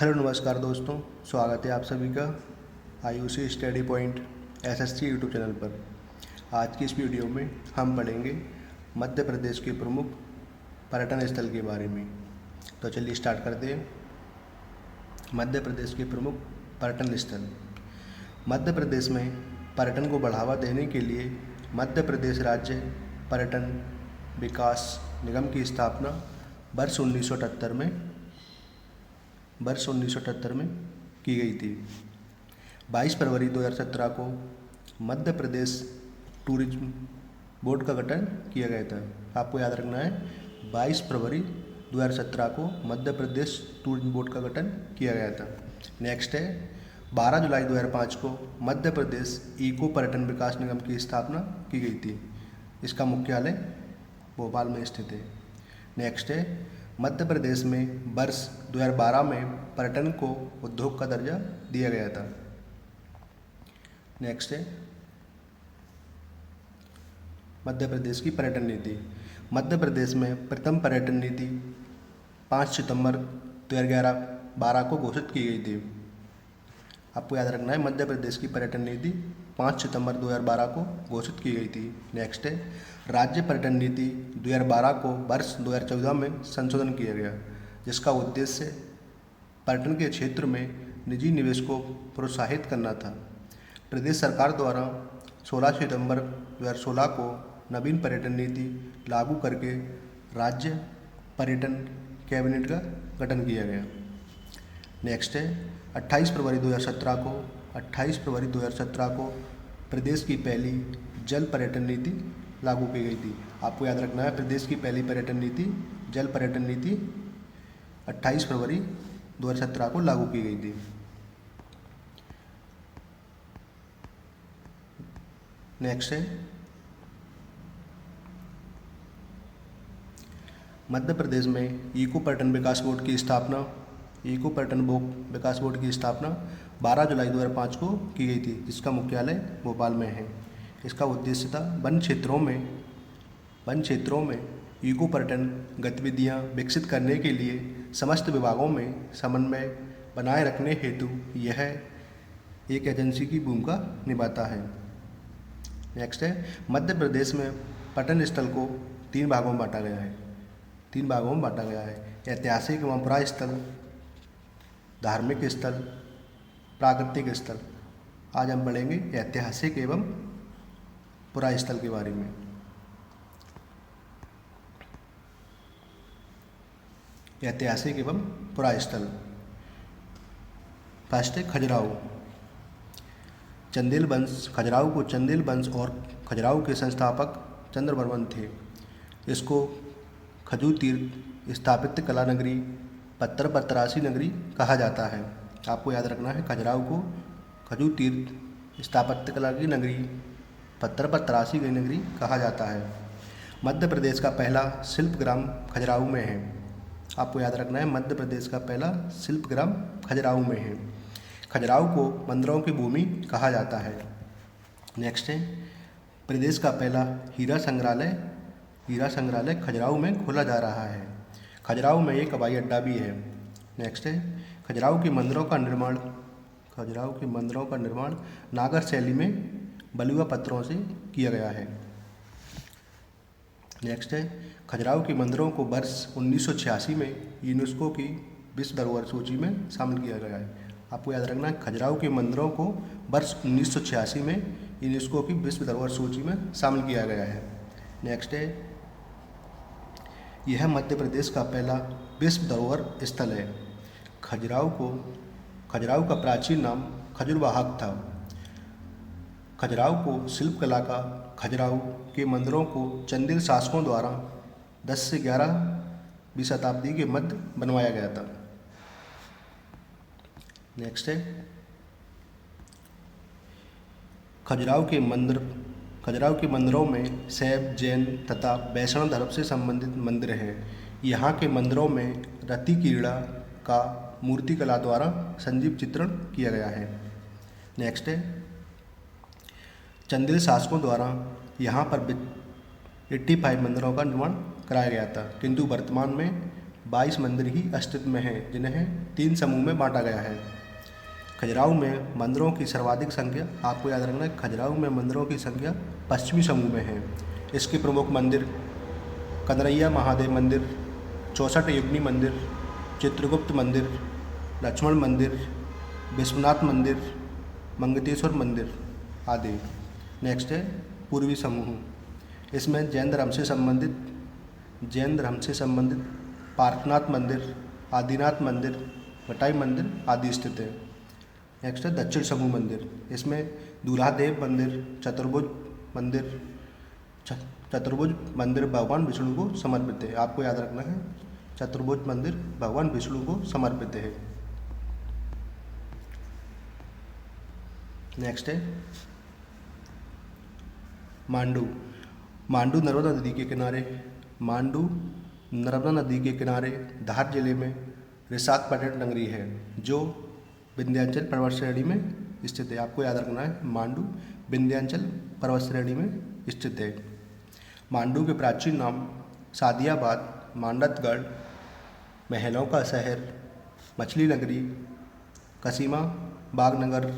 Hello नमस्कार दोस्तों, स्वागत है आप सभी का Ayushi study point SSC YouTube channel पर। आज की इस वीडियो में हम पढ़ेंगे मध्य प्रदेश के प्रमुख पर्यटन स्थल के बारे में। तो चलिए स्टार्ट करते हैं। मध्य प्रदेश के प्रमुख पर्यटन स्थल। मध्य प्रदेश में पर्यटन को बढ़ावा देने के लिए मध्य प्रदेश राज्य पर्यटन विकास निगम की स्थापना वर्ष 1978 में की गई थी। 22 फरवरी 2017 को मध्य प्रदेश टूरिज्म बोर्ड का गठन किया गया था। आपको याद रखना है, 22 फरवरी 2017 को मध्य प्रदेश टूरिज्म बोर्ड का गठन किया गया था। नेक्स्ट है 12 जुलाई 2005 को मध्य प्रदेश इको पर्यटन विकास निगम की स्थापना की गई थी। इसका मुख्यालय भोपाल में स्थित है। नेक्स्ट है मध्य प्रदेश में वर्ष 2012 में पर्यटन को उद्योग का दर्जा दिया गया था। नेक्स्ट है मध्य प्रदेश की पर्यटन नीति। मध्य प्रदेश में प्रथम पर्यटन नीति 5 सितंबर 2011-12 को घोषित की गई थी। आपको याद रखना है, मध्य प्रदेश की पर्यटन नीति 5 सितंबर 2012 को घोषित की गई थी। नेक्स्ट है राज्य पर्यटन नीति 2012 को वर्ष 2014 में संशोधन किया गया, जिसका उद्देश्य पर्यटन के क्षेत्र में निजी निवेश को प्रोत्साहित करना था। प्रदेश सरकार द्वारा 16 सितंबर 2016 को नवीन पर्यटन नीति लागू करके राज्य पर्यटन कैबिनेट का गठन किया गया। नेक्स्ट है 28 फरवरी 2017 को प्रदेश की पहली जल पर्यटन नीति लागू की गई थी। आपको याद रखना है, प्रदेश की पहली पर्यटन नीति जल पर्यटन नीति 28 फरवरी 2017 को लागू की गई थी। नेक्स्ट है मध्य प्रदेश में इको पर्यटन विकास बोर्ड की स्थापना 12 जुलाई 2005 को की गई थी, जिसका मुख्यालय भोपाल में है। इसका उद्देश्य था वन क्षेत्रों में इको पर्यटन गतिविधियां विकसित करने के लिए समस्त विभागों में समन्वय बनाए रखने हेतु यह एक एजेंसी की भूमिका निभाता है। नेक्स्ट है मध्य प्रदेश में पर्यटन स्थल को तीन भागों में बांटा गया है। ऐतिहासिक एवं पुरा स्थल, धार्मिक स्थल, प्राकृतिक स्थल। आज हम पढ़ेंगे ऐतिहासिक एवं पुरा स्थल के बारे में। ऐतिहासिक एवं पुरा स्थल। फर्स्ट है खजुराहो। खजुराहो को चंदेल वंश और खजुराहो के संस्थापक चंद्रवर्मन थे। इसको खजू तीर्थ स्थापित कला नगरी, पत्थर पर तराशी नगरी कहा जाता है। आपको याद रखना है, खजुराहो को खजू तीर्थ स्थापत्य कला की नगरी, पत्थर पर तराशी गई नगरी कहा जाता है। मध्य प्रदेश का पहला शिल्प ग्राम खजुराहो में है। आपको याद रखना है, मध्य प्रदेश का पहला शिल्प ग्राम खजुराहो में है। खजुराहो को मंदिरों की भूमि कहा जाता है। नेक्स्ट है प्रदेश का पहला हीरा संग्रहालय खजुराहो में खोला जा रहा है। खजुराहो में एक हवाई अड्डा भी है। नेक्स्ट है खजुराहो के मंदिरों का निर्माण नागर शैली में बलुआ पत्थरों से किया गया है। नेक्स्ट है खजुराहो के मंदिरों को वर्ष 1986 में यूनेस्को की विश्व धरोहर सूची में शामिल किया गया है। आपको याद रखना है, खजुराहो के मंदिरों को वर्ष 1986 में यूनेस्को की विश्व धरोहर सूची में शामिल किया गया है। नेक्स्ट है यह मध्य प्रदेश का पहला विश्व धरोहर स्थल है। खजुराहो का प्राचीन नाम खजुरवाहक था। खजुराहो को शिल्प कला का खजुराहो के मंदिरों को चंदेल शासकों द्वारा 10 से 11वीं शताब्दी के मध्य बनवाया गया था। नेक्स्ट है खजुराहो के मंदिरों में शैव, जैन तथा वैष्णव धर्म से संबंधित मंदिर हैं। यहाँ के मंदिरों में रति क्रीड़ा का मूर्ति कला द्वारा संजीव चित्रण किया गया है। नेक्स्ट है चंदेल शासकों द्वारा यहाँ पर 85 मंदिरों का निर्माण कराया गया था, किंतु वर्तमान में 22 मंदिर ही अस्तित्व में हैं, जिन्हें 3 समूह में बांटा गया है। खजुराहो में मंदिरों की सर्वाधिक संख्या, आपको याद रखना है, खजुराहो में मंदिरों की संख्या पश्चिमी समूह में है। इसके प्रमुख मंदिर कनरैया महादेव मंदिर, 64 योगिनी मंदिर, चित्रगुप्त मंदिर, लक्ष्मण मंदिर, विश्वनाथ मंदिर, मंगतेश्वर मंदिर आदि। नेक्स्ट है पूर्वी समूह। इसमें जैन धर्म से संबंधित पार्श्वनाथ मंदिर, आदिनाथ मंदिर, वटाई मंदिर आदि स्थित है। नेक्स्ट है दक्षिण समूह मंदिर। इसमें दूल्हादेव मंदिर, चतुर्भुज मंदिर भगवान विष्णु को समर्पित है। आपको याद रखना है, चतुर्भुज मंदिर भगवान विष्णु को समर्पित है। नेक्स्ट है मांडू नर्मदा नदी के किनारे धार जिले में रिसात पर्यटन नगरी है, जो विंध्याचल पर्वत श्रेणी में स्थित है। आपको याद रखना है, मांडू विंध्याचल पर्वत श्रेणी में स्थित है। मांडू के प्राचीन नाम सादियाबाद, मांडतगढ़, महलों का शहर, मछली नगरी, कसीमा बागनगर,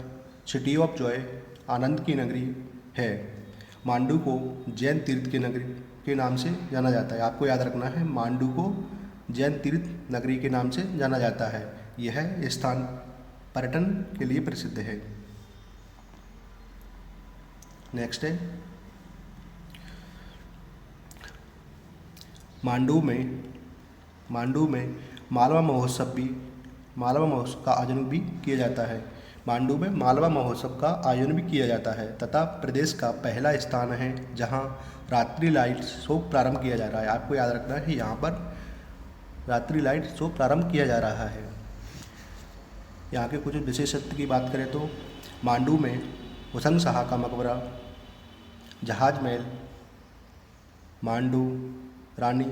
सिटी ऑफ जॉय, आनंद की नगरी है। मांडू को जैन तीर्थ की नगरी के नाम से जाना जाता है। आपको याद रखना है, मांडू को जैन तीर्थ नगरी के नाम से जाना जाता है। यह स्थान पर्यटन के लिए प्रसिद्ध है। नेक्स्ट है मांडू में मालवा महोत्सव का आयोजन भी किया जाता है। मांडू में मालवा महोत्सव का आयोजन भी किया जाता है तथा प्रदेश का पहला स्थान है जहां रात्रि लाइट शो प्रारंभ किया जा रहा है। आपको याद रखना है, यहाँ पर रात्रि लाइट शो प्रारंभ किया जा रहा है। यहाँ के कुछ विशेषत्व की बात करें तो मांडू में हुसैन शाह का मकबरा, जहाज महल, मांडू रानी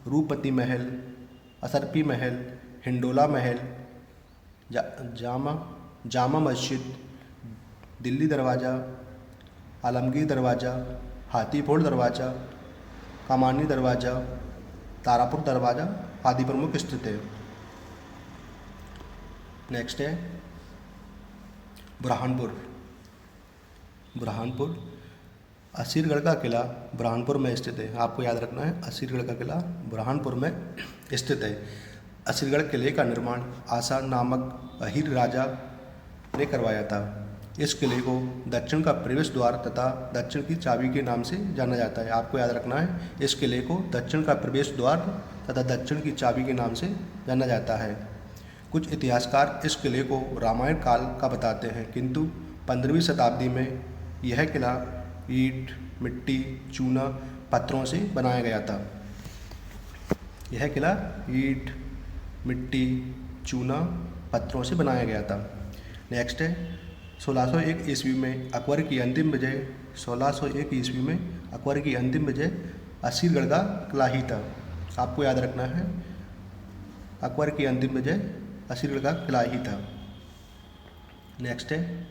रूपवती महल, असरपी महल, हिंडोला महल, जामा मस्जिद, दिल्ली दरवाज़ा, आलमगीर दरवाज़ा, हाथीफोड़ दरवाज़ा, कमानी दरवाज़ा, तारापुर दरवाज़ा आदि प्रमुख स्थित है। नेक्स्ट है बुरहानपुर। असीरगढ़ का किला बुरहानपुर में स्थित है। आपको याद रखना है, असीरगढ़ का किला बुरहानपुर में स्थित है। असीरगढ़ किले का निर्माण आसा नामक अहीर राजा ने करवाया था। इस किले को दक्षिण का प्रवेश द्वार तथा दक्षिण की चाबी के नाम से जाना जाता है। आपको याद रखना है, इस किले को दक्षिण का प्रवेश द्वार तथा दक्षिण की चाबी के नाम से जाना जाता है। कुछ इतिहासकार इस किले को रामायण काल का बताते हैं, किंतु 15वीं शताब्दी में यह किला ईंट, मिट्टी, चूना, पत्थरों से बनाया गया था। यह किला ईंट, मिट्टी, चूना, पत्थरों से बनाया गया था। नेक्स्ट है 1601 ईस्वी में अकबर की अंतिम विजय असीरगढ़ का किला ही था। आपको याद रखना है, अकबर की अंतिम विजय असीरगढ़ का किला ही था। नेक्स्ट है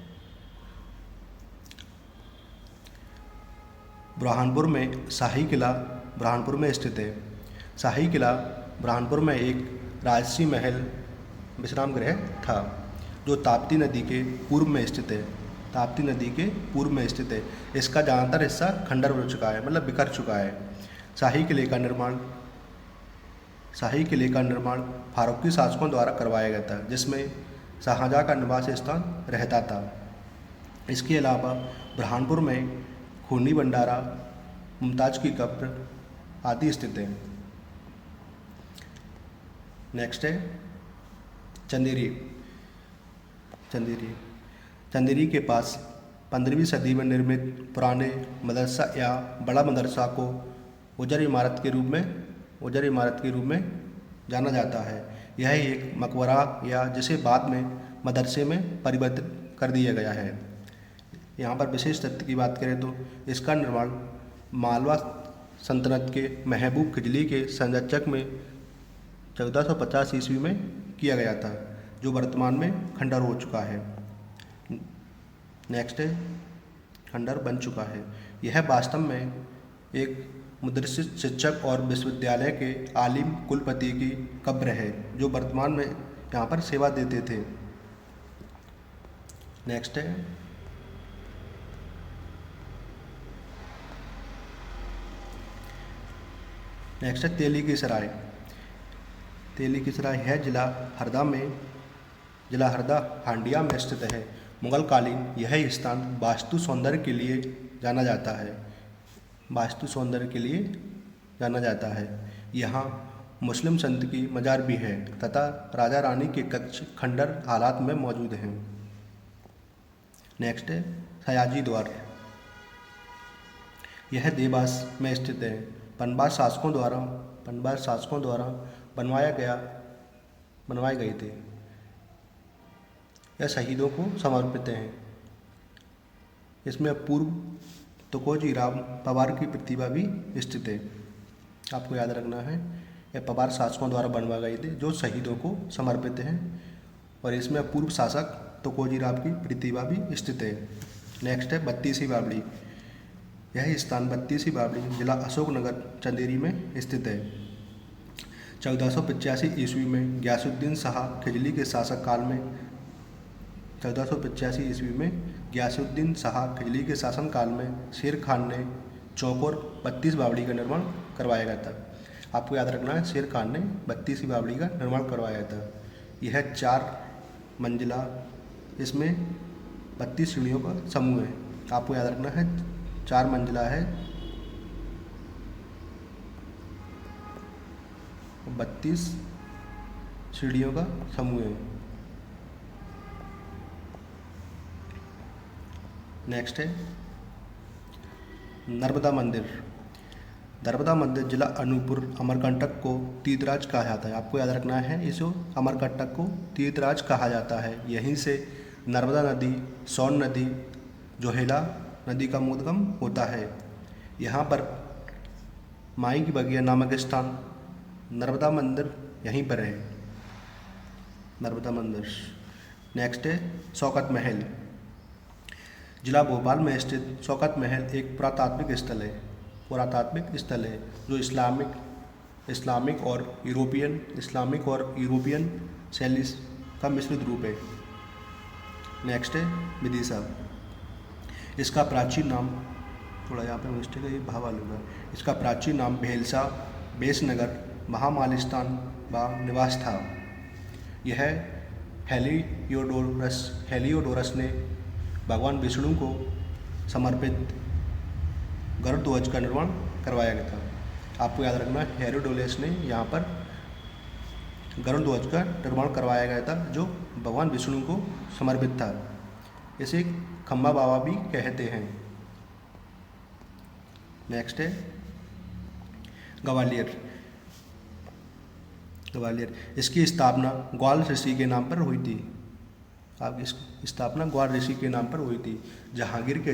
बुरहानपुर में शाही किला बुरहानपुर में स्थित है। शाही किला बुरहानपुर में एक राजसी महल विश्राम गृह था, जो ताप्ती नदी के पूर्व में स्थित है। इसका ज़्यादातर हिस्सा खंडर हो चुका है, मतलब बिखर चुका है। शाही किले का निर्माण फारूकी शासकों द्वारा करवाया गया था, जिसमें शाहजहाँ का निवास स्थान रहता था। इसके अलावा बुरहानपुर में खूनी भंडारा, मुमताज़ की कब्र आदि स्थित है। नेक्स्ट है चंदेरी के पास 15वीं सदी में निर्मित पुराने मदरसा या बड़ा मदरसा को उजर इमारत के रूप में जाना जाता है। यह एक मकबरा या जिसे बाद में मदरसे में परिवर्तित कर दिया गया है। यहाँ पर विशेष तथ्य की बात करें तो इसका निर्माण मालवा सल्तनत के महबूब खिजली के संरक्षक में 1450 ईस्वी में किया गया था, जो वर्तमान में खंडर हो चुका है। नेक्स्ट है खंडर बन चुका है। यह वास्तव में एक मुद्रित शिक्षक और विश्वविद्यालय के आलिम कुलपति की कब्र है, जो वर्तमान में यहाँ पर सेवा देते थे। नेक्स्ट है तेली की सराय। तेली की सराय है जिला हरदा हांडिया में स्थित है। मुगल कालीन यह स्थान वास्तु सौंदर्य के लिए जाना जाता है। यहाँ मुस्लिम संत की मजार भी है तथा राजा रानी के कच्छ खंडर हालात में मौजूद हैं। नेक्स्ट है सयाजी द्वार। यह देवास में स्थित है। पनबार शासकों द्वारा बनवाए गए थे। यह शहीदों को समर्पित है। इसमें पूर्व तुकोजी राम पवार की प्रतिभा भी स्थित है। आपको याद रखना है, यह पवार शासकों द्वारा बनवाए गए थे जो शहीदों को समर्पित हैं, और इसमें पूर्व शासक तुकोजी राम की प्रतिभा भी स्थित है। नेक्स्ट है बत्तीसी बावड़ी। यह स्थान बत्तीसी बावड़ी जिला अशोकनगर चंदेरी में स्थित है। 1485 ईस्वी में गयासुद्दीन शाह खिजली के शासक काल में 1485 ईस्वी में गयासुद्दीन शाह खिजली के शासनकाल में शेर खान ने चौकोर 32 बावड़ी का निर्माण करवाया गया था। आपको याद रखना है, शेर खान ने 32 बावड़ी का निर्माण करवाया था। यह 4 मंजिला, इसमें 32 सीढ़ियों का समूह है। आपको याद रखना है 4 मंजिला है, 32 सीढ़ियों का समूह है। नेक्स्ट है नर्मदा मंदिर। नर्मदा मंदिर जिला अनूपपुर अमरकंटक को तीर्थराज कहा जाता है। आपको याद रखना है, इस अमरकंटक को तीर्थराज कहा जाता है। यहीं से नर्मदा नदी, सोन नदी, जोहेला नदी का उद्गम होता है। यहाँ पर माई की बगिया नामक स्थान नर्मदा मंदिर यहीं पर है, नर्मदा मंदिर। नेक्स्ट है शौकत महल। जिला भोपाल में स्थित शौकत महल एक पुरातात्विक स्थल है जो इस्लामिक और यूरोपियन शैली का मिश्रित रूप है। नेक्स्ट है विदिशा। इसका प्राचीन नाम, थोड़ा यहाँ पे मिस्टेक है, ये भावा लूँगा। इसका प्राचीन नाम भेलसा, बेसनगर, महामालिस्तान व निवास था। यह हेलियोडोरस ने भगवान विष्णु को समर्पित गरुड़ ध्वज का निर्माण करवाया गया था। आपको याद रखना, हेलियोडोरस ने यहाँ पर गरुड़ ध्वज का निर्माण करवाया गया था जो भगवान विष्णु को समर्पित था। इसे खम्बा बाबा भी कहते हैं। नेक्स्ट है ग्वालियर। इसकी स्थापना ग्वाल ऋषि के नाम पर हुई थी। ग्वाल ऋषि के नाम पर हुई थी। जहांगीर के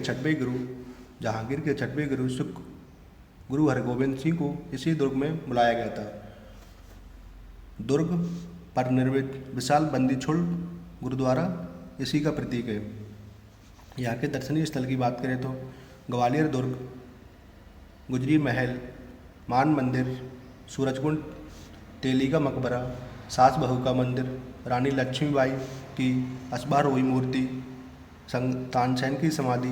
छठवें गुरु सिख गुरु हरगोबिंद सिंह को इसी दुर्ग में बुलाया गया था। दुर्ग पर निर्मित विशाल बंदी छोड़ गुरुद्वारा इसी का प्रतीक है। यहाँ के दर्शनीय स्थल की बात करें तो ग्वालियर दुर्ग, गुजरी महल, मान मंदिर, सूरजकुंड, तेली का मकबरा, सास बहू का मंदिर, रानी लक्ष्मीबाई की अश्वारोही मूर्ति, तानसेन की समाधि,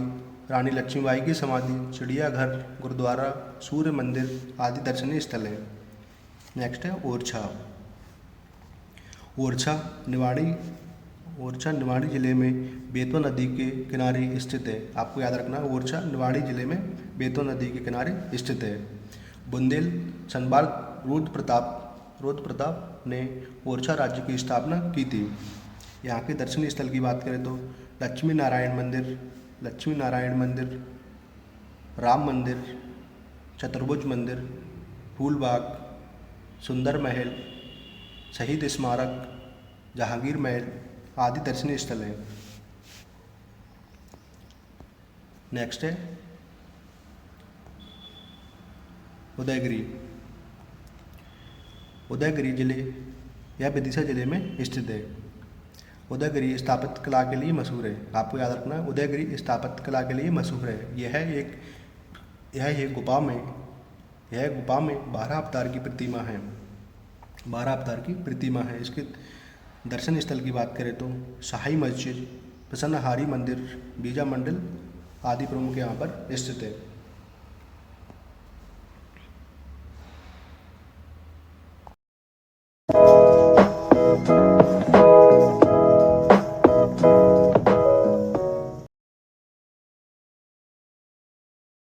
रानी लक्ष्मीबाई की समाधि, चिड़ियाघर, गुरुद्वारा, सूर्य मंदिर आदि दर्शनीय स्थल हैं। नेक्स्ट है ओरछा निवाड़ी जिले में बेतवा नदी के किनारे स्थित है। आपको याद रखना, ओरछा निवाड़ी जिले में बेतवा नदी के किनारे स्थित है। बुंदेल सनबाल रुद्र प्रताप ने ओरछा राज्य की स्थापना की थी। यहाँ के दर्शनीय स्थल की बात करें तो लक्ष्मी नारायण मंदिर, राम मंदिर, चतुर्भुज मंदिर, फूलबाग, सुंदर महल, शहीद स्मारक, जहांगीर महल आदि दर्शनीय स्थल हैं। नेक्स्ट है उदयगिरी जिले या विदिशा जिले में स्थित है। उदयगिरी स्थापत्य कला के लिए मशहूर है। आपको याद रखना, उदयगिरी स्थापत्य कला के लिए मशहूर है। यह एक गुफा में यह गुफा में 12 अवतार की प्रतिमा है। 12 अवतार की प्रतिमा है। इसके दर्शन स्थल की बात करें तो शाही मस्जिद, प्रसन्नहारी मंदिर, बीजा मंडल आदि प्रमुख यहाँ पर स्थित है।